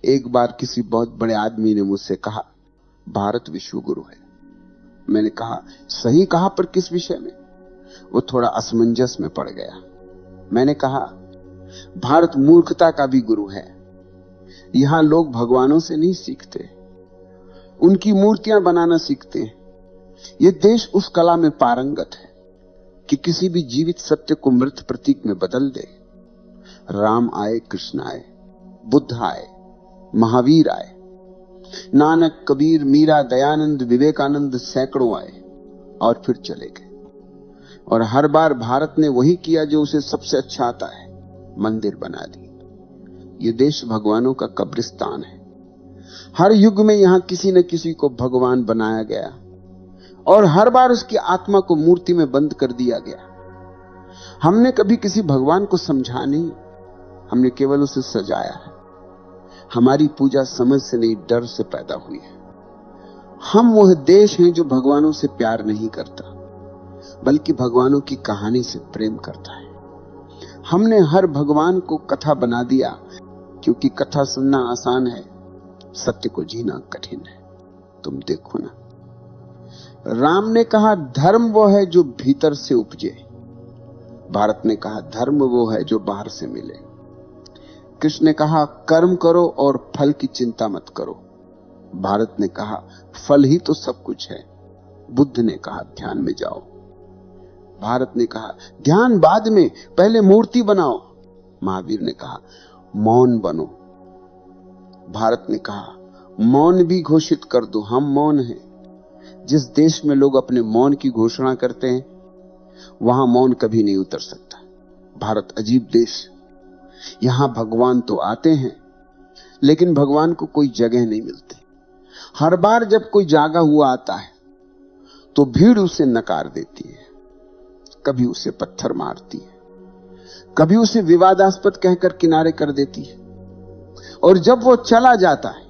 एक बार किसी बहुत बड़े आदमी ने मुझसे कहा, भारत विश्व गुरु है। मैंने कहा, सही कहा, पर किस विषय में? वो थोड़ा असमंजस में पड़ गया। मैंने कहा, भारत मूर्खता का भी गुरु है। यहां लोग भगवानों से नहीं सीखते, उनकी मूर्तियां बनाना सीखते हैं। यह देश उस कला में पारंगत है कि किसी भी जीवित सत्य को मृत प्रतीक में बदल दे। राम आए, कृष्ण आए, बुद्ध आए, महावीर आए, नानक, कबीर, मीरा, दयानंद, विवेकानंद सैकड़ों आए और फिर चले गए। और हर बार भारत ने वही किया जो उसे सबसे अच्छा आता है, मंदिर बना दी। ये देश भगवानों का कब्रिस्तान है। हर युग में यहां किसी न किसी को भगवान बनाया गया और हर बार उसकी आत्मा को मूर्ति में बंद कर दिया गया। हमने कभी किसी भगवान को समझा नहीं, हमने केवल उसे सजाया है। हमारी पूजा समझ से नहीं, डर से पैदा हुई है। हम वह देश हैं जो भगवानों से प्यार नहीं करता, बल्कि भगवानों की कहानी से प्रेम करता है। हमने हर भगवान को कथा बना दिया, क्योंकि कथा सुनना आसान है, सत्य को जीना कठिन है। तुम देखो ना, राम ने कहा धर्म वो है जो भीतर से उपजे, भारत ने कहा धर्म वो है जो बाहर से मिले। कृष्ण ने कहा कर्म करो और फल की चिंता मत करो, भारत ने कहा फल ही तो सब कुछ है। बुद्ध ने कहा ध्यान में जाओ, भारत ने कहा ध्यान बाद में, पहले मूर्ति बनाओ। महावीर ने कहा मौन बनो, भारत ने कहा मौन भी घोषित कर दो, हम मौन हैं। जिस देश में लोग अपने मौन की घोषणा करते हैं, वहां मौन कभी नहीं उतर सकता। भारत अजीब देश, यहां भगवान तो आते हैं, लेकिन भगवान को कोई जगह नहीं मिलती। हर बार जब कोई जागा हुआ आता है, तो भीड़ उसे नकार देती है, कभी उसे पत्थर मारती है, कभी उसे विवादास्पद कहकर किनारे कर देती है, और जब वो चला जाता है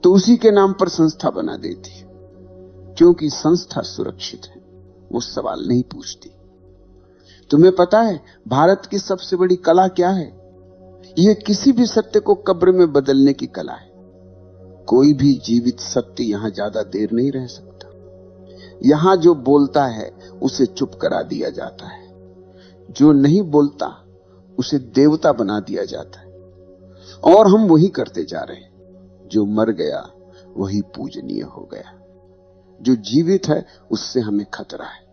तो उसी के नाम पर संस्था बना देती है, क्योंकि संस्था सुरक्षित है, वो सवाल नहीं पूछती। तुम्हें पता है भारत की सबसे बड़ी कला क्या है? यह किसी भी सत्य को कब्र में बदलने की कला है। कोई भी जीवित सत्य यहां ज्यादा देर नहीं रह सकता। यहां जो बोलता है उसे चुप करा दिया जाता है, जो नहीं बोलता उसे देवता बना दिया जाता है। और हम वही करते जा रहे हैं। जो मर गया वही पूजनीय हो गया, जो जीवित है उससे हमें खतरा है।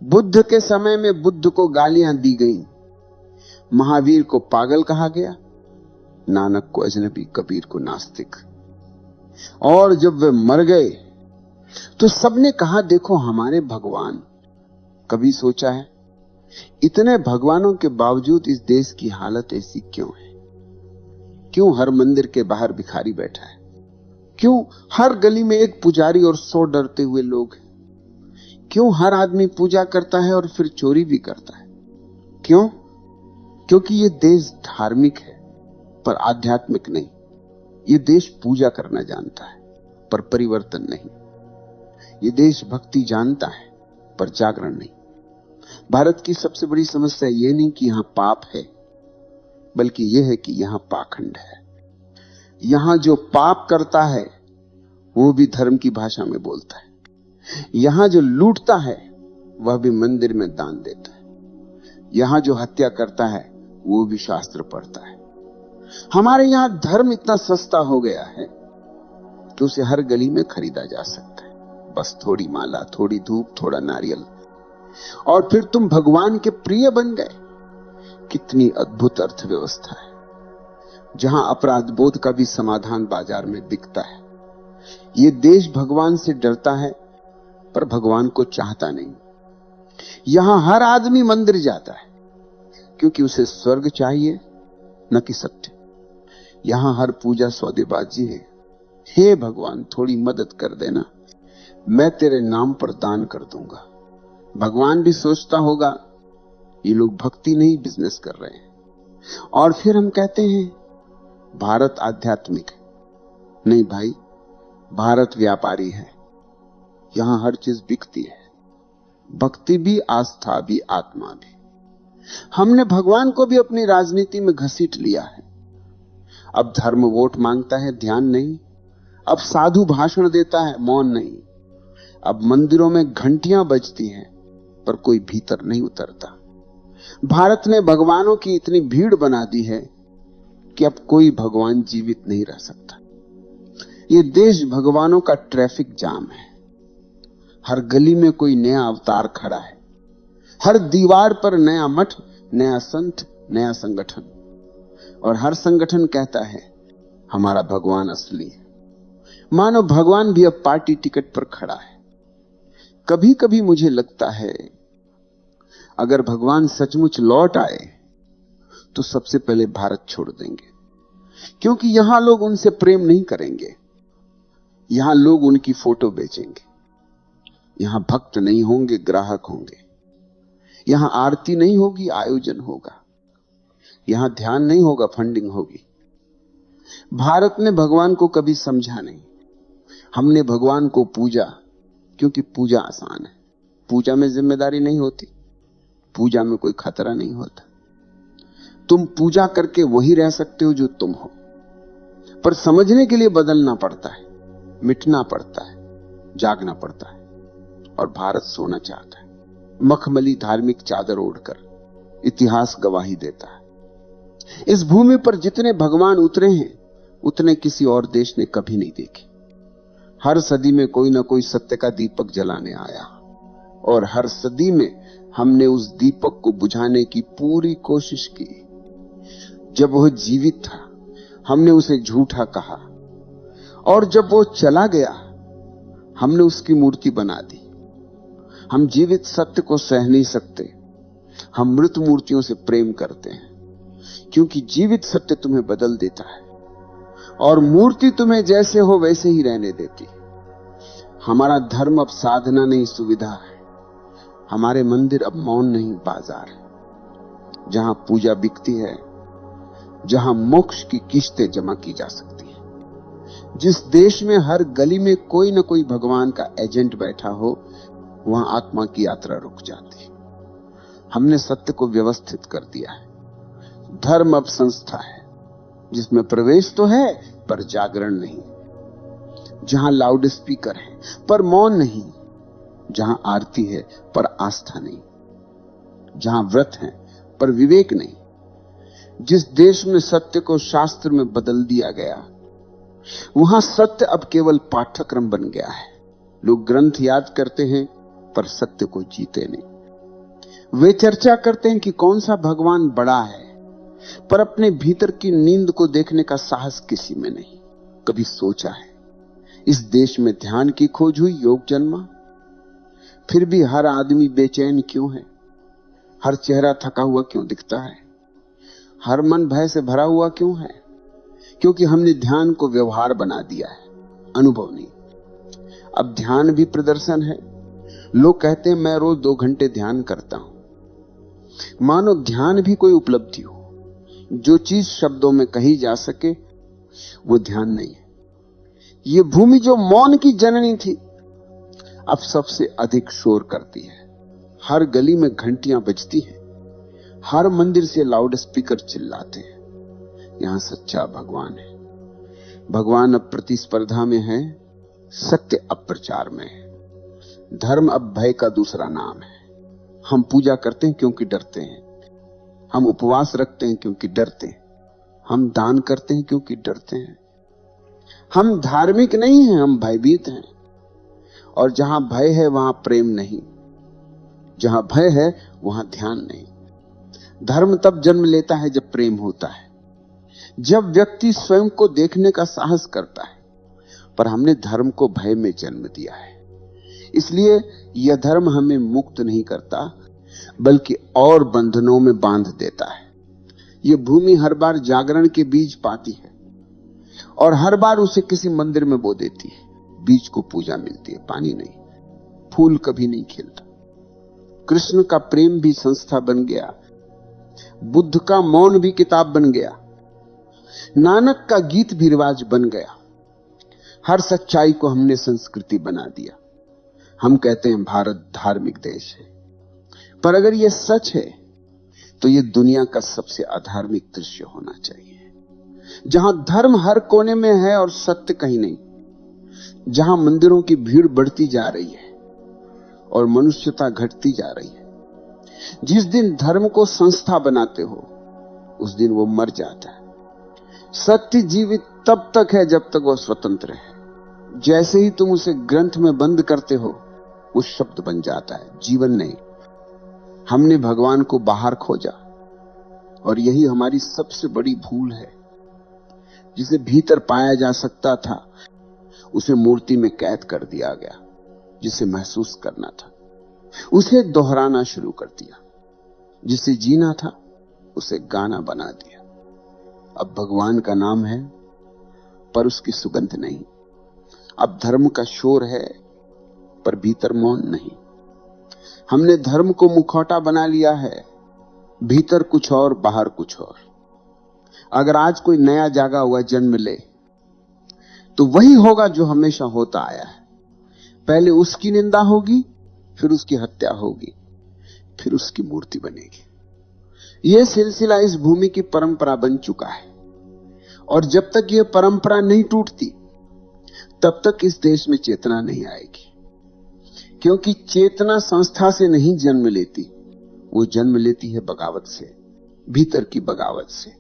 बुद्ध के समय में बुद्ध को गालियां दी गईं, महावीर को पागल कहा गया, नानक को अजनबी, कबीर को नास्तिक। और जब वे मर गए तो सबने कहा देखो हमारे भगवान। कभी सोचा है इतने भगवानों के बावजूद इस देश की हालत ऐसी क्यों है? क्यों हर मंदिर के बाहर भिखारी बैठा है? क्यों हर गली में एक पुजारी और 100 डरते हुए लोग हैं? क्यों हर आदमी पूजा करता है और फिर चोरी भी करता है? क्यों? क्योंकि ये देश धार्मिक है पर आध्यात्मिक नहीं। ये देश पूजा करना जानता है पर परिवर्तन नहीं। ये देश भक्ति जानता है पर जागरण नहीं। भारत की सबसे बड़ी समस्या ये नहीं कि यहां पाप है, बल्कि यह है कि यहां पाखंड है। यहां जो पाप करता है वो भी धर्म की भाषा में बोलता है। यहां जो लूटता है वह भी मंदिर में दान देता है। यहां जो हत्या करता है वो भी शास्त्र पढ़ता है। हमारे यहां धर्म इतना सस्ता हो गया है कि उसे हर गली में खरीदा जा सकता है। बस थोड़ी माला, थोड़ी धूप, थोड़ा नारियल, और फिर तुम भगवान के प्रिय बन गए। कितनी अद्भुत अर्थव्यवस्था है, जहां अपराध बोध का भी समाधान बाजार में बिकता है। ये देश भगवान से डरता है पर भगवान को चाहता नहीं। यहां हर आदमी मंदिर जाता है क्योंकि उसे स्वर्ग चाहिए, न कि सत्य। यहां हर पूजा सौदेबाजी है। हे भगवान थोड़ी मदद कर देना, मैं तेरे नाम पर दान कर दूंगा। भगवान भी सोचता होगा ये लोग भक्ति नहीं बिजनेस कर रहे हैं। और फिर हम कहते हैं भारत आध्यात्मिक है। नहीं भाई, भारत व्यापारी है। यहां हर चीज बिकती है, भक्ति भी, आस्था भी, आत्मा भी। हमने भगवान को भी अपनी राजनीति में घसीट लिया है। अब धर्म वोट मांगता है, ध्यान नहीं। अब साधु भाषण देता है, मौन नहीं। अब मंदिरों में घंटियां बजती हैं पर कोई भीतर नहीं उतरता। भारत ने भगवानों की इतनी भीड़ बना दी है कि अब कोई भगवान जीवित नहीं रह सकता। ये देश भगवानों का ट्रैफिक जाम है। हर गली में कोई नया अवतार खड़ा है, हर दीवार पर नया मठ, नया संत, नया संगठन, और हर संगठन कहता है हमारा भगवान असली है। मानो भगवान भी अब पार्टी टिकट पर खड़ा है। कभी कभी मुझे लगता है अगर भगवान सचमुच लौट आए तो सबसे पहले भारत छोड़ देंगे, क्योंकि यहां लोग उनसे प्रेम नहीं करेंगे। यहां लोग उनकी फोटो बेचेंगे। यहां भक्त नहीं होंगे, ग्राहक होंगे। यहां आरती नहीं होगी, आयोजन होगा। यहां ध्यान नहीं होगा, फंडिंग होगी। भारत ने भगवान को कभी समझा नहीं। हमने भगवान को पूजा क्योंकि पूजा आसान है। पूजा में जिम्मेदारी नहीं होती, पूजा में कोई खतरा नहीं होता। तुम पूजा करके वही रह सकते हो जो तुम हो, पर समझने के लिए बदलना पड़ता है, मिटना पड़ता है, जागना पड़ता है। और भारत सोना चाहता है, मखमली धार्मिक चादर ओढ़कर। इतिहास गवाही देता है, इस भूमि पर जितने भगवान उतरे हैं उतने किसी और देश ने कभी नहीं देखे। हर सदी में कोई ना कोई सत्य का दीपक जलाने आया, और हर सदी में हमने उस दीपक को बुझाने की पूरी कोशिश की। जब वह जीवित था हमने उसे झूठा कहा, और जब वो चला गया हमने उसकी मूर्ति बना दी। हम जीवित सत्य को सह नहीं सकते, हम मृत मूर्तियों से प्रेम करते हैं, क्योंकि जीवित सत्य तुम्हें बदल देता है और मूर्ति तुम्हें जैसे हो वैसे ही रहने देती। हमारा धर्म अब साधना नहीं, सुविधा है। हमारे मंदिर अब मौन नहीं, बाजार है, जहां पूजा बिकती है, जहां मोक्ष की किस्तें जमा की जा सकती है। जिस देश में हर गली में कोई न कोई भगवान का एजेंट बैठा हो, वहां आत्मा की यात्रा रुक जाती है। हमने सत्य को व्यवस्थित कर दिया है। धर्म अब संस्था है जिसमें प्रवेश तो है पर जागरण नहीं, जहां लाउड स्पीकर है पर मौन नहीं, जहां आरती है पर आस्था नहीं, जहां व्रत है पर विवेक नहीं। जिस देश में सत्य को शास्त्र में बदल दिया गया, वहां सत्य अब केवल पाठ्यक्रम बन गया है। लोग ग्रंथ याद करते हैं पर सत्य को जीते नहीं। वे चर्चा करते हैं कि कौन सा भगवान बड़ा है, पर अपने भीतर की नींद को देखने का साहस किसी में नहीं। कभी सोचा है इस देश में ध्यान की खोज हुई, योग जन्मा, फिर भी हर आदमी बेचैन क्यों है? हर चेहरा थका हुआ क्यों दिखता है? हर मन भय से भरा हुआ क्यों है? क्योंकि हमने ध्यान को व्यवहार बना दिया है, अनुभव नहीं। अब ध्यान भी प्रदर्शन है। लोग कहते हैं मैं रोज 2 घंटे ध्यान करता हूं। मानो ध्यान भी कोई उपलब्धि हो। जो चीज शब्दों में कही जा सके वो ध्यान नहीं है। ये भूमि जो मौन की जननी थी अब सबसे अधिक शोर करती है। हर गली में घंटियां बजती हैं, हर मंदिर से लाउड स्पीकर चिल्लाते हैं। यहां सच्चा भगवान है। भगवान अब प्रतिस्पर्धा में है, सत्य अब प्रचार में है। धर्म अब भय का दूसरा नाम है। हम पूजा करते हैं क्योंकि डरते हैं, हम उपवास रखते हैं क्योंकि डरते हैं, हम दान करते हैं क्योंकि डरते हैं। हम धार्मिक नहीं हैं, हम भयभीत हैं। और जहां भय है वहां प्रेम नहीं, जहां भय है वहां ध्यान नहीं। धर्म तब जन्म लेता है जब प्रेम होता है, जब व्यक्ति स्वयं को देखने का साहस करता है। पर हमने धर्म को भय में जन्म दिया है, इसलिए यह धर्म हमें मुक्त नहीं करता बल्कि और बंधनों में बांध देता है। यह भूमि हर बार जागरण के बीज पाती है और हर बार उसे किसी मंदिर में बो देती है। बीज को पूजा मिलती है, पानी नहीं। फूल कभी नहीं खिलता। कृष्ण का प्रेम भी संस्था बन गया, बुद्ध का मौन भी किताब बन गया, नानक का गीत भी रिवाज बन गया। हर सच्चाई को हमने संस्कृति बना दिया। हम कहते हैं भारत धार्मिक देश है, पर अगर यह सच है तो यह दुनिया का सबसे अधार्मिक दृश्य होना चाहिए। जहां धर्म हर कोने में है और सत्य कहीं नहीं, जहां मंदिरों की भीड़ बढ़ती जा रही है और मनुष्यता घटती जा रही है। जिस दिन धर्म को संस्था बनाते हो उस दिन वो मर जाता है। सत्य जीवित तब तक है जब तक वो स्वतंत्र है। जैसे ही तुम उसे ग्रंथ में बंद करते हो वो शब्द बन जाता है, जीवन नहीं। हमने भगवान को बाहर खोजा और यही हमारी सबसे बड़ी भूल है। जिसे भीतर पाया जा सकता था उसे मूर्ति में कैद कर दिया गया। जिसे महसूस करना था उसे दोहराना शुरू कर दिया। जिसे जीना था उसे गाना बना दिया। अब भगवान का नाम है पर उसकी सुगंध नहीं। अब धर्म का शोर है पर भीतर मौन नहीं। हमने धर्म को मुखौटा बना लिया है, भीतर कुछ और बाहर कुछ और। अगर आज कोई नया जागा हुआ जन्म ले तो वही होगा जो हमेशा होता आया है। पहले उसकी निंदा होगी, फिर उसकी हत्या होगी, फिर उसकी मूर्ति बनेगी। यह सिलसिला इस भूमि की परंपरा बन चुका है और जब तक यह परंपरा नहीं टूटती तब तक इस देश में चेतना नहीं आएगी। क्योंकि चेतना संस्था से नहीं जन्म लेती, वो जन्म लेती है बगावत से, भीतर की बगावत से।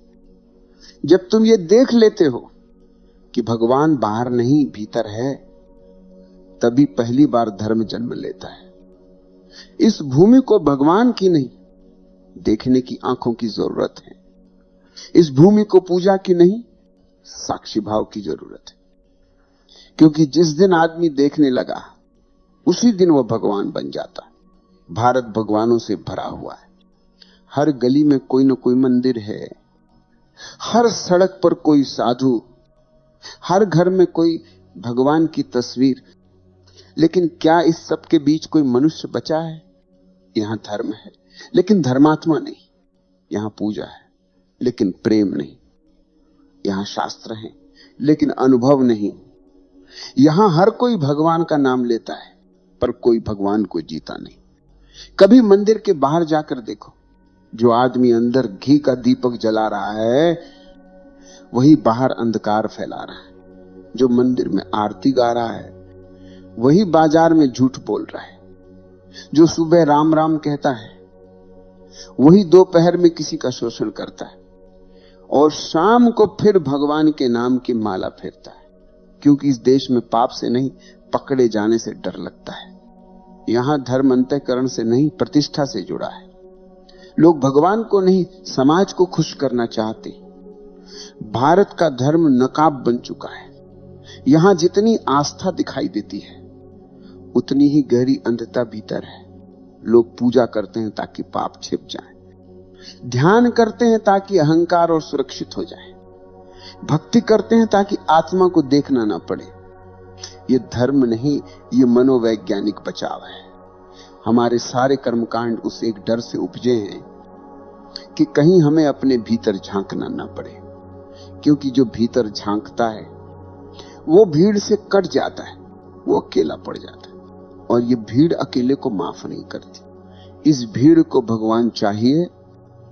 जब तुम ये देख लेते हो कि भगवान बाहर नहीं भीतर है, तभी पहली बार धर्म जन्म लेता है। इस भूमि को भगवान की नहीं देखने की आंखों की जरूरत है। इस भूमि को पूजा की नहीं साक्षी भाव की जरूरत है। क्योंकि जिस दिन आदमी देखने लगा उसी दिन वो भगवान बन जाता। भारत भगवानों से भरा हुआ है। हर गली में कोई न कोई मंदिर है, हर सड़क पर कोई साधु, हर घर में कोई भगवान की तस्वीर। लेकिन क्या इस सब के बीच कोई मनुष्य बचा है? यहां धर्म है लेकिन धर्मात्मा नहीं। यहां पूजा है लेकिन प्रेम नहीं। यहां शास्त्र है लेकिन अनुभव नहीं। यहां हर कोई भगवान का नाम लेता है पर कोई भगवान को जीता नहीं। कभी मंदिर के बाहर जाकर देखो, जो आदमी अंदर घी का दीपक जला रहा है वही बाहर अंधकार फैला रहा है। जो मंदिर में आरती गा रहा है वही बाजार में झूठ बोल रहा है। जो सुबह राम राम कहता है वही दोपहर में किसी का शोषण करता है और शाम को फिर भगवान के नाम की माला फेरता है। क्योंकि इस देश में पाप से नहीं पकड़े जाने से डर लगता है। यहां धर्म अंतःकरण से नहीं प्रतिष्ठा से जुड़ा है। लोग भगवान को नहीं समाज को खुश करना चाहते। भारत का धर्म नकाब बन चुका है। यहां जितनी आस्था दिखाई देती है उतनी ही गहरी अंधता भीतर है। लोग पूजा करते हैं ताकि पाप छिप जाए, ध्यान करते हैं ताकि अहंकार और सुरक्षित हो जाए, भक्ति करते हैं ताकि आत्मा को देखना ना पड़े। ये धर्म नहीं, ये मनोवैज्ञानिक बचाव है। हमारे सारे कर्मकांड उस एक डर से उपजे हैं कि कहीं हमें अपने भीतर झांकना ना पड़े। क्योंकि जो भीतर झांकता है वो भीड़ से कट जाता है, वो अकेला पड़ जाता है। और ये भीड़ अकेले को माफ नहीं करती। इस भीड़ को भगवान चाहिए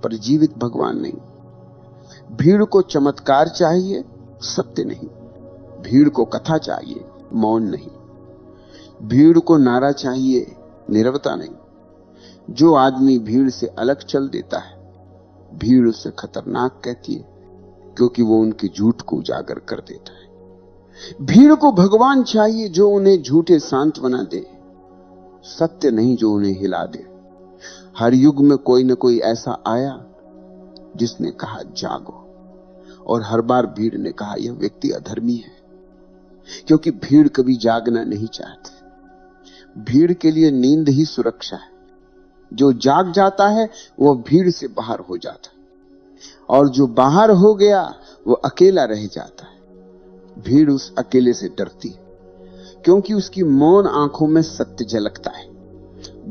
पर जीवित भगवान नहीं। भीड़ को चमत्कार चाहिए, सत्य नहीं। भीड़ को कथा चाहिए, मौन नहीं। भीड़ को नारा चाहिए, नीरवता नहीं। जो आदमी भीड़ से अलग चल देता है भीड़ उसे खतरनाक कहती है, क्योंकि वो उनके झूठ को उजागर कर देता है। भीड़ को भगवान चाहिए जो उन्हें झूठे सांत्वना दे, सत्य नहीं जो उन्हें हिला दे। हर युग में कोई न कोई ऐसा आया जिसने कहा जागो, और हर बार भीड़ ने कहा यह व्यक्ति अधर्मी है। क्योंकि भीड़ कभी जागना नहीं चाहती। भीड़ के लिए नींद ही सुरक्षा है। जो जाग जाता है वो भीड़ से बाहर हो जाता है, और जो बाहर हो गया वो अकेला रह जाता है। भीड़ उस अकेले से डरती है क्योंकि उसकी मौन आंखों में सत्य झलकता है।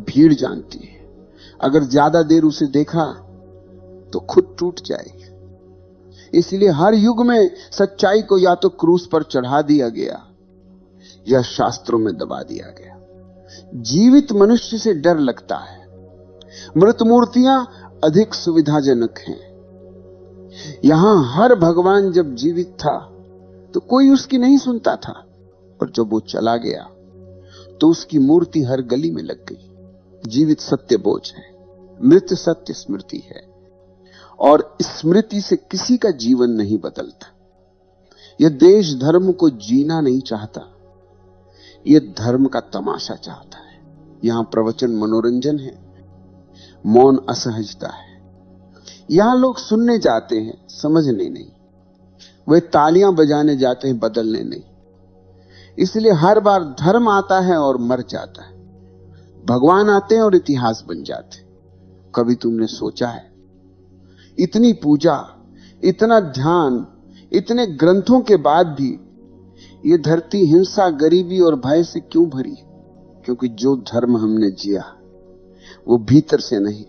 भीड़ जानती है अगर ज्यादा देर उसे देखा तो खुद टूट जाएगी। इसलिए हर युग में सच्चाई को या तो क्रूस पर चढ़ा दिया गया या शास्त्रों में दबा दिया गया। जीवित मनुष्य से डर लगता है। मृत मूर्तियां अधिक सुविधाजनक हैं। यहां हर भगवान जब जीवित था तो कोई उसकी नहीं सुनता था, और जब वो चला गया तो उसकी मूर्ति हर गली में लग गई। जीवित सत्य बोझ है, मृत सत्य स्मृति है, और स्मृति से किसी का जीवन नहीं बदलता। यह देश धर्म को जीना नहीं चाहता, यह धर्म का तमाशा चाहता है। यहां प्रवचन मनोरंजन है, मौन असहजता है। यहां लोग सुनने जाते हैं, समझने नहीं। वे तालियां बजाने जाते हैं, बदलने नहीं। इसलिए हर बार धर्म आता है और मर जाता है, भगवान आते हैं और इतिहास बन जाते हैं। कभी तुमने सोचा है, इतनी पूजा, इतना ध्यान, इतने ग्रंथों के बाद भी ये धरती हिंसा, गरीबी और भय से क्यों भरी? क्योंकि जो धर्म हमने जिया वो भीतर से नहीं,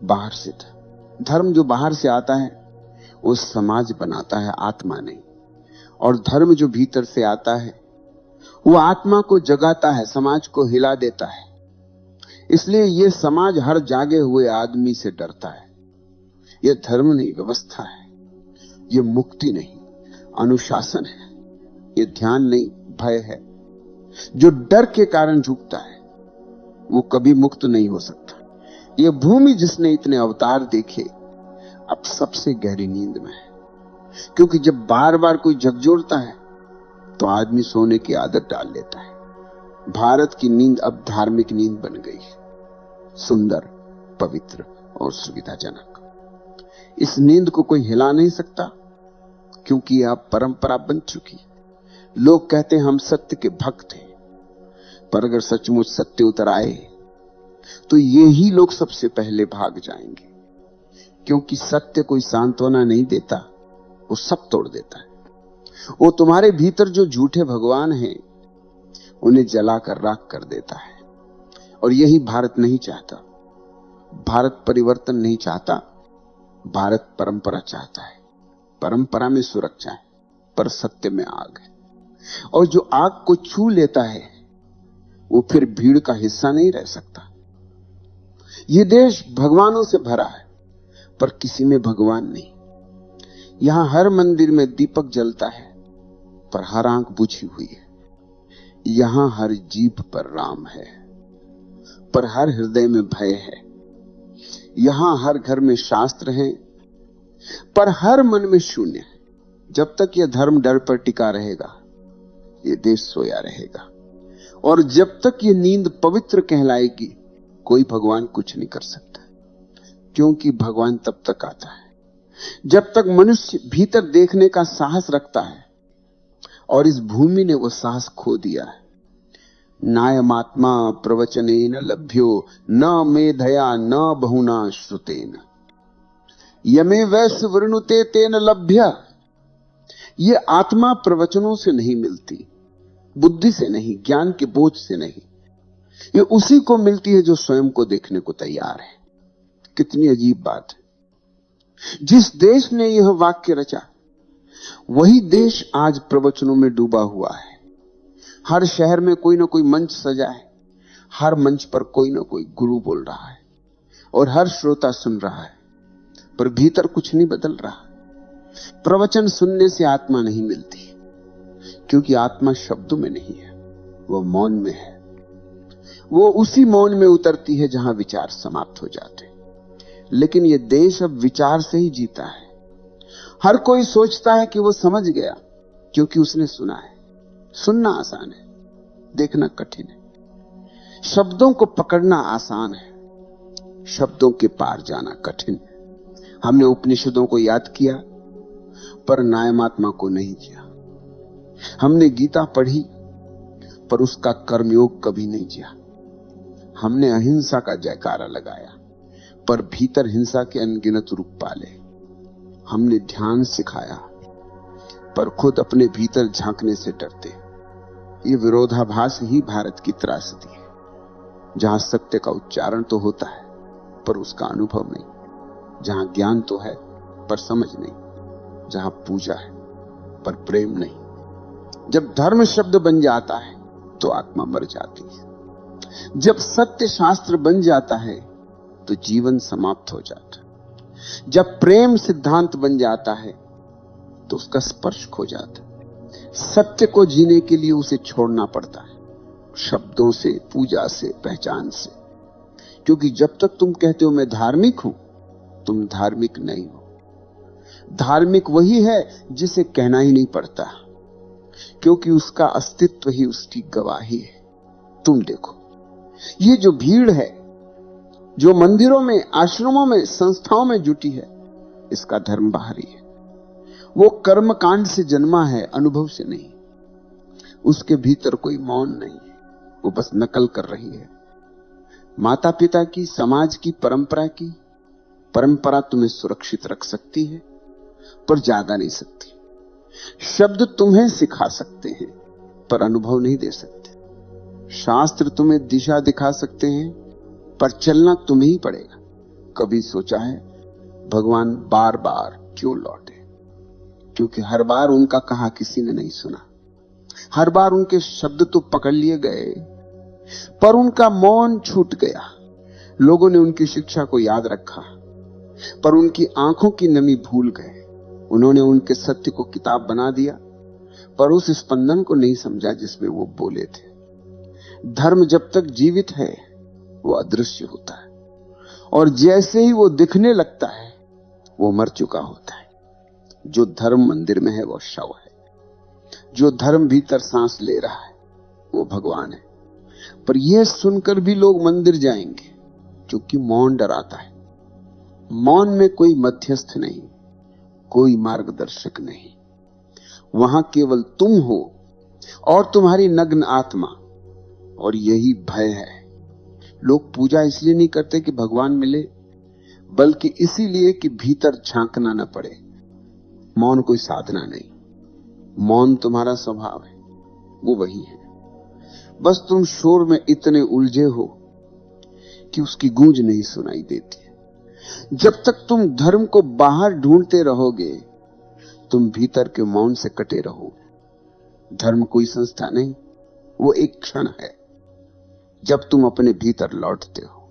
बाहर से था। धर्म जो बाहर से आता है वो समाज बनाता है, आत्मा नहीं। और धर्म जो भीतर से आता है वो आत्मा को जगाता है, समाज को हिला देता है। इसलिए ये समाज हर जागे हुए आदमी से डरता है। ये धर्म नहीं, व्यवस्था है। ये मुक्ति नहीं, अनुशासन है। ये ध्यान नहीं, भय है। जो डर के कारण झुकता है वो कभी मुक्त नहीं हो सकता। ये भूमि जिसने इतने अवतार देखे अब सबसे गहरी नींद में है, क्योंकि जब बार बार कोई झकझोरता है तो आदमी सोने की आदत डाल लेता है। भारत की नींद अब धार्मिक नींद बन गई है, सुंदर, पवित्र और सुविधाजनक। इस नींद को कोई हिला नहीं सकता, क्योंकि यह परंपरा बन चुकी है। लोग कहते हैं हम सत्य के भक्त हैं, पर अगर सचमुच सत्य उतर आए तो ये ही लोग सबसे पहले भाग जाएंगे, क्योंकि सत्य कोई सांत्वना नहीं देता, वो सब तोड़ देता है। वो तुम्हारे भीतर जो झूठे भगवान हैं उन्हें जलाकर राख कर देता है। और यही भारत नहीं चाहता। भारत परिवर्तन नहीं चाहता, भारत परंपरा चाहता है। परंपरा में सुरक्षा है, पर सत्य में आग है। और जो आग को छू लेता है वो फिर भीड़ का हिस्सा नहीं रह सकता। ये देश भगवानों से भरा है, पर किसी में भगवान नहीं। यहां हर मंदिर में दीपक जलता है, पर हर आंख बुझी हुई है। यहां हर जीभ पर राम है, पर हर हृदय में भय है। यहां हर घर में शास्त्र हैं, पर हर मन में शून्य है। जब तक यह धर्म डर पर टिका रहेगा, ये देश सोया रहेगा। और जब तक ये नींद पवित्र कहलाएगी, कोई भगवान कुछ नहीं कर सकता। क्योंकि भगवान तब तक आता है जब तक मनुष्य भीतर देखने का साहस रखता है, और इस भूमि ने वो साहस खो दिया है। नायमात्मा प्रवचनेन लभ्यो न मेधया न बहुना श्रुतेन यमे वैश्य वृणुते तेन लभ्य। ये आत्मा प्रवचनों से नहीं मिलती, बुद्धि से नहीं, ज्ञान के बोझ से नहीं। ये उसी को मिलती है जो स्वयं को देखने को तैयार है। कितनी अजीब बात है। जिस देश ने यह वाक्य रचा, वही देश आज प्रवचनों में डूबा हुआ है। हर शहर में कोई ना कोई मंच सजा है, हर मंच पर कोई ना कोई गुरु बोल रहा है, और हर श्रोता सुन रहा है, पर भीतर कुछ नहीं बदल रहा। प्रवचन सुनने से आत्मा नहीं मिलती, क्योंकि आत्मा शब्दों में नहीं है, वो मौन में है। वो उसी मौन में उतरती है जहां विचार समाप्त हो जाते हैं। लेकिन ये देश अब विचार से ही जीता है। हर कोई सोचता है कि वो समझ गया, क्योंकि उसने सुना है। सुनना आसान है, देखना कठिन है। शब्दों को पकड़ना आसान है, शब्दों के पार जाना कठिन है। हमने उपनिषदों को याद किया, पर नायमात्मा को नहीं किया। हमने गीता पढ़ी, पर उसका कर्मयोग कभी नहीं किया। हमने अहिंसा का जयकारा लगाया, पर भीतर हिंसा के अनगिनत रूप पाले। हमने ध्यान सिखाया, पर खुद अपने भीतर झांकने से डरते। ये विरोधाभास ही भारत की त्रासदी है, जहां सत्य का उच्चारण तो होता है, पर उसका अनुभव नहीं। जहां ज्ञान तो है, पर समझ नहीं। जहां पूजा है, पर प्रेम नहीं। जब धर्म शब्द बन जाता है तो आत्मा मर जाती है। जब सत्य शास्त्र बन जाता है तो जीवन समाप्त हो जाता है। जब प्रेम सिद्धांत बन जाता है तो उसका स्पर्श खो जाता है। सत्य को जीने के लिए उसे छोड़ना पड़ता है, शब्दों से, पूजा से, पहचान से। क्योंकि जब तक तुम कहते हो मैं धार्मिक हूं, तुम धार्मिक नहीं हो। धार्मिक वही है जिसे कहना ही नहीं पड़ता, क्योंकि उसका अस्तित्व ही उसकी गवाही है। तुम देखो, ये जो भीड़ है जो मंदिरों में, आश्रमों में, संस्थाओं में जुटी है, इसका धर्म बाहरी है। वो कर्म कांड से जन्मा है, अनुभव से नहीं। उसके भीतर कोई मौन नहीं है, वो बस नकल कर रही है। माता पिता की, समाज की, परंपरा तुम्हें सुरक्षित रख सकती है पर ज्यादा नहीं सकती। शब्द तुम्हें सिखा सकते हैं पर अनुभव नहीं दे सकते। शास्त्र तुम्हें दिशा दिखा सकते हैं पर चलना तुम्हें ही पड़ेगा। कभी सोचा है भगवान बार बार क्यों लौटे? क्योंकि हर बार उनका कहा किसी ने नहीं सुना। हर बार उनके शब्द तो पकड़ लिए गए पर उनका मौन छूट गया। लोगों ने उनकी शिक्षा को याद रखा पर उनकी आंखों की नमी भूल गए। उन्होंने उनके सत्य को किताब बना दिया पर उस स्पंदन को नहीं समझा जिसमें वो बोले थे। धर्म जब तक जीवित है वो अदृश्य होता है और जैसे ही वो दिखने लगता है वो मर चुका होता है। जो धर्म मंदिर में है वो शव है, जो धर्म भीतर सांस ले रहा है वो भगवान है। पर यह सुनकर भी लोग मंदिर जाएंगे क्योंकि मौन डराता है। मौन में कोई मध्यस्थ नहीं, कोई मार्गदर्शक नहीं, वहां केवल तुम हो और तुम्हारी नग्न आत्मा, और यही भय है। लोग पूजा इसलिए नहीं करते कि भगवान मिले, बल्कि इसीलिए कि भीतर झांकना न पड़े। मौन कोई साधना नहीं, मौन तुम्हारा स्वभाव है, वो वही है। बस तुम शोर में इतने उलझे हो कि उसकी गूंज नहीं सुनाई देती। जब तक तुम धर्म को बाहर ढूंढते रहोगे, तुम भीतर के मौन से कटे रहोगे। धर्म कोई संस्था नहीं, वो एक क्षण है जब तुम अपने भीतर लौटते हो,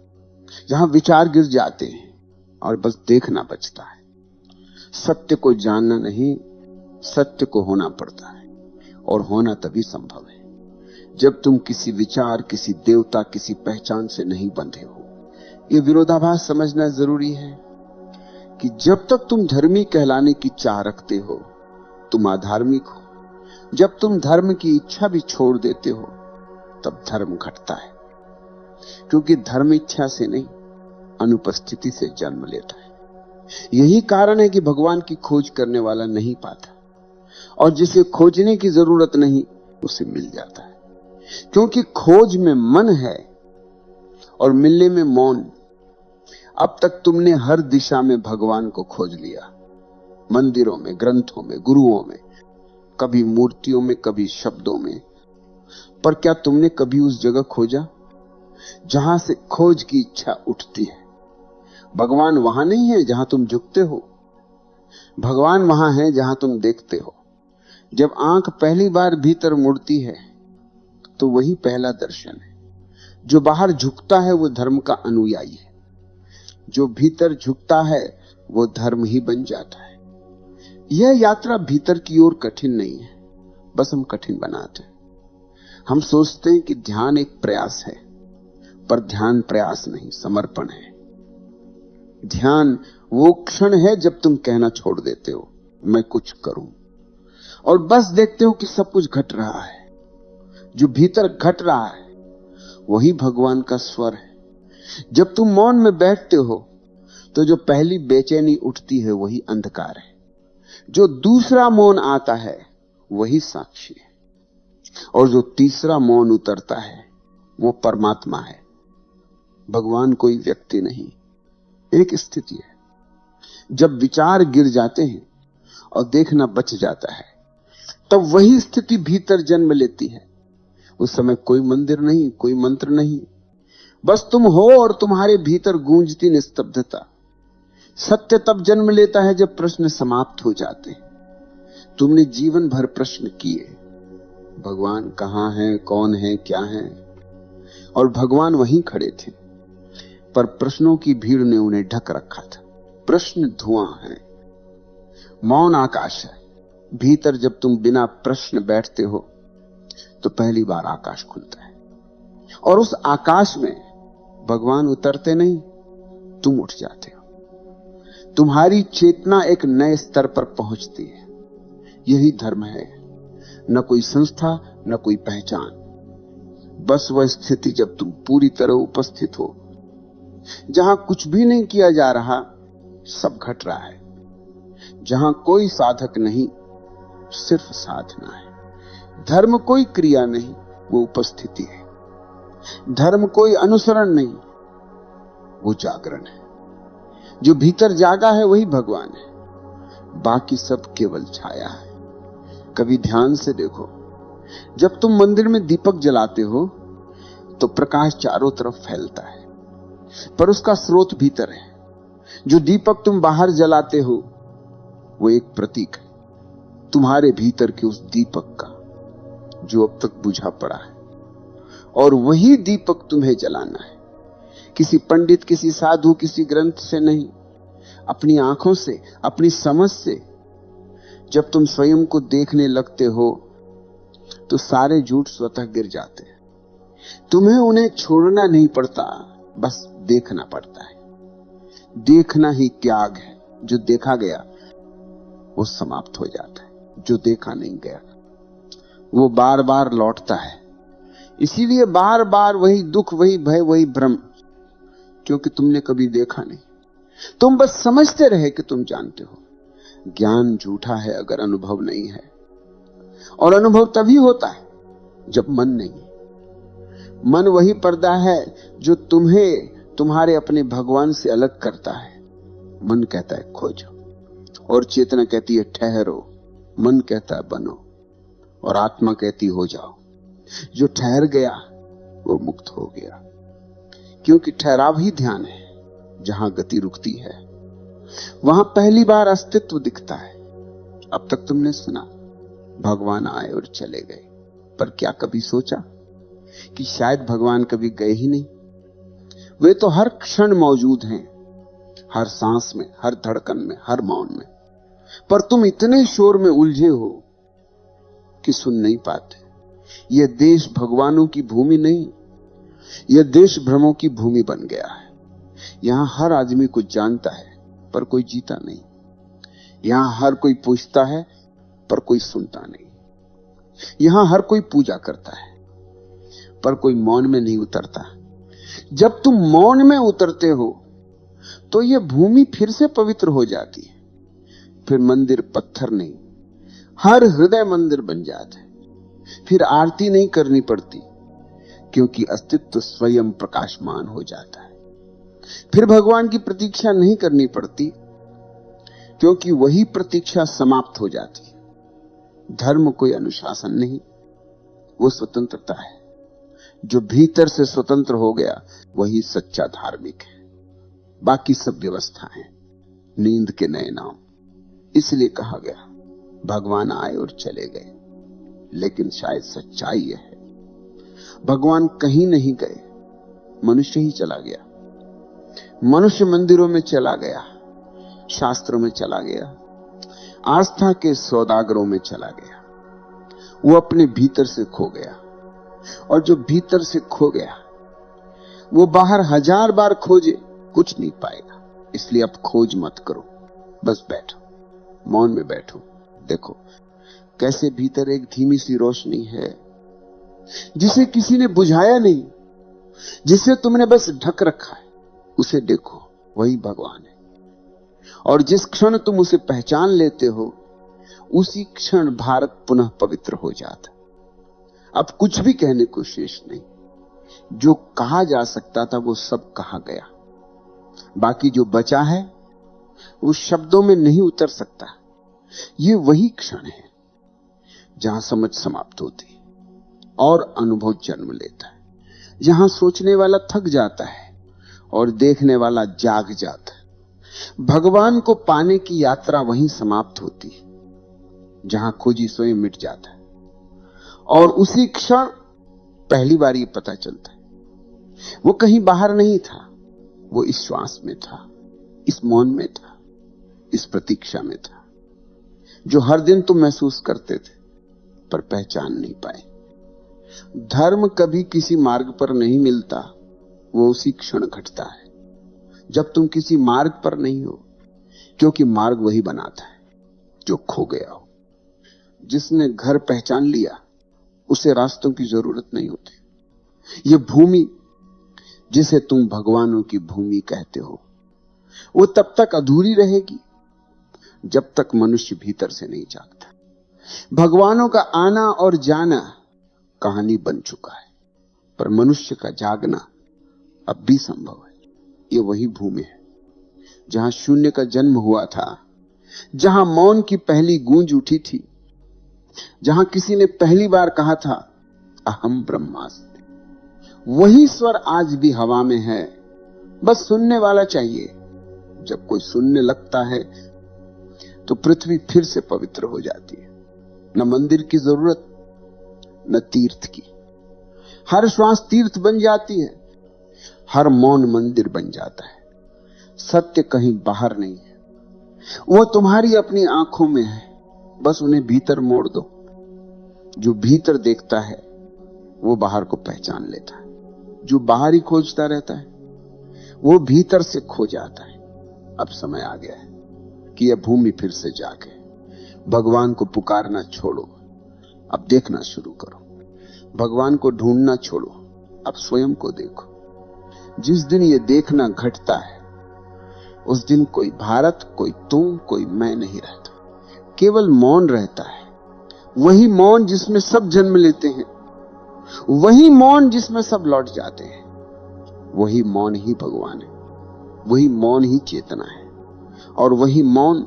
जहां विचार गिर जाते हैं और बस देखना बचता है। सत्य को जानना नहीं, सत्य को होना पड़ता है, और होना तभी संभव है जब तुम किसी विचार, किसी देवता, किसी पहचान से नहीं बंधे हो। यह विरोधाभास समझना जरूरी है कि जब तक तुम धर्मी कहलाने की चाह रखते हो, तुम अधार्मिक हो। जब तुम धर्म की इच्छा भी छोड़ देते हो, तब धर्म घटता है। क्योंकि धर्म इच्छा से नहीं, अनुपस्थिति से जन्म लेता है। यही कारण है कि भगवान की खोज करने वाला नहीं पाता, और जिसे खोजने की जरूरत नहीं उसे मिल जाता है। क्योंकि खोज में मन है और मिलने में मौन। अब तक तुमने हर दिशा में भगवान को खोज लिया, मंदिरों में, ग्रंथों में, गुरुओं में, कभी मूर्तियों में, कभी शब्दों में। पर क्या तुमने कभी उस जगह खोजा जहां से खोज की इच्छा उठती है? भगवान वहां नहीं है जहां तुम झुकते हो, भगवान वहां है जहां तुम देखते हो। जब आंख पहली बार भीतर मुड़ती है तो वही पहला दर्शन है। जो बाहर झुकता है वो धर्म का अनुयायी है, जो भीतर झुकता है वो धर्म ही बन जाता है। यह यात्रा भीतर की ओर कठिन नहीं है, बस हम कठिन बनाते हैं। हम सोचते हैं कि ध्यान एक प्रयास है, पर ध्यान प्रयास नहीं, समर्पण है। ध्यान वो क्षण है जब तुम कहना छोड़ देते हो मैं कुछ करूं, और बस देखते हो कि सब कुछ घट रहा है। जो भीतर घट रहा है वही भगवान का स्वर है। जब तुम मौन में बैठते हो तो जो पहली बेचैनी उठती है वही अंधकार है। जो दूसरा मौन आता है वही साक्षी है, और जो तीसरा मौन उतरता है वो परमात्मा है। भगवान कोई व्यक्ति नहीं, एक स्थिति है। जब विचार गिर जाते हैं और देखना बच जाता है, तब वही स्थिति भीतर जन्म लेती है। उस समय कोई मंदिर नहीं, कोई मंत्र नहीं, बस तुम हो और तुम्हारे भीतर गूंजती निस्तब्धता। सत्य तब जन्म लेता है जब प्रश्न समाप्त हो जाते हैं। तुमने जीवन भर प्रश्न किए, भगवान कहां है, कौन है, क्या है, और भगवान वहीं खड़े थे, पर प्रश्नों की भीड़ ने उन्हें ढक रखा था। प्रश्न धुआं है, मौन आकाश है। भीतर जब तुम बिना प्रश्न बैठते हो तो पहली बार आकाश खुलता है, और उस आकाश में भगवान उतरते नहीं, तुम उठ जाते हो। तुम्हारी चेतना एक नए स्तर पर पहुंचती है। यही धर्म है, न कोई संस्था, न कोई पहचान, बस वह स्थिति जब तुम पूरी तरह उपस्थित हो, जहां कुछ भी नहीं किया जा रहा, सब घट रहा है, जहां कोई साधक नहीं, सिर्फ साधना है। धर्म कोई क्रिया नहीं, वो उपस्थिति है। धर्म कोई अनुसरण नहीं, वो जागरण है। जो भीतर जागा है वही भगवान है, बाकी सब केवल छाया है। कभी ध्यान से देखो, जब तुम मंदिर में दीपक जलाते हो तो प्रकाश चारों तरफ फैलता है, पर उसका स्रोत भीतर है। जो दीपक तुम बाहर जलाते हो वो एक प्रतीक है तुम्हारे भीतर के उस दीपक का, जो अब तक बुझा पड़ा है, और वही दीपक तुम्हें जलाना है। किसी पंडित, किसी साधु, किसी ग्रंथ से नहीं, अपनी आंखों से, अपनी समझ से। जब तुम स्वयं को देखने लगते हो तो सारे झूठ स्वतः गिर जाते हैं। तुम्हें उन्हें छोड़ना नहीं पड़ता, बस देखना पड़ता है। देखना ही त्याग है। जो देखा गया वो समाप्त हो जाता है, जो देखा नहीं गया वो बार बार लौटता है। इसीलिए बार बार वही दुख, वही भय, वही भ्रम, क्योंकि तुमने कभी देखा नहीं। तुम बस समझते रहे कि तुम जानते हो। ज्ञान झूठा है अगर अनुभव नहीं है, और अनुभव तभी होता है जब मन नहीं। मन वही पर्दा है जो तुम्हें तुम्हारे अपने भगवान से अलग करता है। मन कहता है खोजो, और चेतना कहती है ठहरो। मन कहता है बनो, और आत्मा कहती हो जाओ। जो ठहर गया वो मुक्त हो गया, क्योंकि ठहराव ही ध्यान है। जहां गति रुकती है वहां पहली बार अस्तित्व दिखता है। अब तक तुमने सुना भगवान आए और चले गए, पर क्या कभी सोचा कि शायद भगवान कभी गए ही नहीं? वे तो हर क्षण मौजूद हैं, हर सांस में, हर धड़कन में, हर मौन में। पर तुम इतने शोर में उलझे हो कि सुन नहीं पाते। यह देश भगवानों की भूमि नहीं, यह देश भ्रमों की भूमि बन गया है। यहां हर आदमी कुछ जानता है पर कोई जीता नहीं। यहां हर कोई पूछता है पर कोई सुनता नहीं। यहां हर कोई पूजा करता है पर कोई मौन में नहीं उतरता। जब तुम मौन में उतरते हो तो यह भूमि फिर से पवित्र हो जाती है। फिर मंदिर पत्थर नहीं, हर हृदय मंदिर बन जाता है। फिर आरती नहीं करनी पड़ती, क्योंकि अस्तित्व स्वयं प्रकाशमान हो जाता है। फिर भगवान की प्रतीक्षा नहीं करनी पड़ती, क्योंकि वही प्रतीक्षा समाप्त हो जाती है। धर्म कोई अनुशासन नहीं, वो स्वतंत्रता है। जो भीतर से स्वतंत्र हो गया वही सच्चा धार्मिक है। बाकी सब व्यवस्था है, नींद के नए नाम। इसलिए कहा गया भगवान आए और चले गए, लेकिन शायद सच्चाई यह है भगवान कहीं नहीं गए, मनुष्य ही चला गया। मनुष्य मंदिरों में चला गया, शास्त्रों में चला गया, आस्था के सौदागरों में चला गया। वो अपने भीतर से खो गया, और जो भीतर से खो गया वो बाहर हजार बार खोजे कुछ नहीं पाएगा। इसलिए अब खोज मत करो, बस बैठो, मौन में बैठो। देखो कैसे भीतर एक धीमी सी रोशनी है जिसे किसी ने बुझाया नहीं, जिसे तुमने बस ढक रखा है। उसे देखो, वही भगवान है। और जिस क्षण तुम उसे पहचान लेते हो उसी क्षण भारत पुनः पवित्र हो जाता। अब कुछ भी कहने को शेष नहीं। जो कहा जा सकता था वो सब कहा गया। बाकी जो बचा है वो शब्दों में नहीं उतर सकता। ये वही क्षण है जहां समझ समाप्त होती है और अनुभव जन्म लेता है, जहां सोचने वाला थक जाता है और देखने वाला जाग जाता है। भगवान को पाने की यात्रा वहीं समाप्त होती है जहां खोजी स्वयं मिट जाता है, और उसी क्षण पहली बार ये पता चलता है वो कहीं बाहर नहीं था, वो इस श्वास में था, इस मौन में था। इस प्रतीक्षा में था, जो हर दिन तुम महसूस करते थे पर पहचान नहीं पाए। धर्म कभी किसी मार्ग पर नहीं मिलता, वो उसी क्षण घटता है जब तुम किसी मार्ग पर नहीं हो, क्योंकि मार्ग वही बनाता है जो खो गया हो। जिसने घर पहचान लिया उसे रास्तों की जरूरत नहीं होती। ये भूमि जिसे तुम भगवानों की भूमि कहते हो, वो तब तक अधूरी रहेगी जब तक मनुष्य भीतर से नहीं जागता। भगवानों का आना और जाना कहानी बन चुका है, पर मनुष्य का जागना अब भी संभव है। ये वही भूमि है जहां शून्य का जन्म हुआ था, जहां मौन की पहली गूंज उठी थी, जहां किसी ने पहली बार कहा था अहम ब्रह्मास्मि। वही स्वर आज भी हवा में है, बस सुनने वाला चाहिए। जब कोई सुनने लगता है तो पृथ्वी फिर से पवित्र हो जाती है। न मंदिर की जरूरत, न तीर्थ की। हर श्वास तीर्थ बन जाती है, हर मौन मंदिर बन जाता है। सत्य कहीं बाहर नहीं है, वो तुम्हारी अपनी आंखों में है, बस उन्हें भीतर मोड़ दो। जो भीतर देखता है वो बाहर को पहचान लेता है। जो बाहर ही खोजता रहता है वो भीतर से खो जाता है। अब समय आ गया है कि यह भूमि फिर से जागे। भगवान को पुकारना छोड़ो, अब देखना शुरू करो। भगवान को ढूंढना छोड़ो, अब स्वयं को देखो। जिस दिन ये देखना घटता है उस दिन कोई भारत, कोई तुम, कोई मैं नहीं रहता। केवल मौन रहता है। वही मौन जिसमें सब जन्म लेते हैं, वही मौन जिसमें सब लौट जाते हैं। वही मौन ही भगवान है, वही मौन ही चेतना है, और वही मौन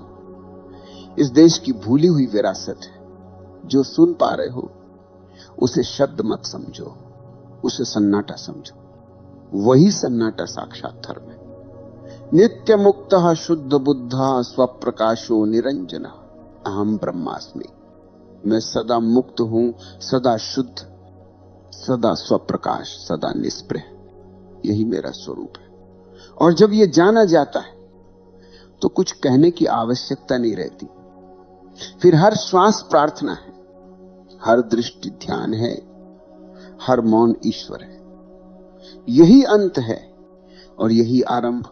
इस देश की भूली हुई विरासत है। जो सुन पा रहे हो उसे शब्द मत समझो, उसे सन्नाटा समझो। वही सन्नाटा साक्षात धर्म है। नित्य मुक्त शुद्ध बुद्ध स्वप्रकाशो निरंजन अहम ब्रह्मास्मि। मैं सदा मुक्त हूं, सदा शुद्ध, सदा स्वप्रकाश, सदा निष्प्रह। यही मेरा स्वरूप है। और जब यह जाना जाता है तो कुछ कहने की आवश्यकता नहीं रहती। फिर हर श्वास प्रार्थना है, हर दृष्टि ध्यान है, हर मौन ईश्वर है। यही अंत है और यही आरंभ।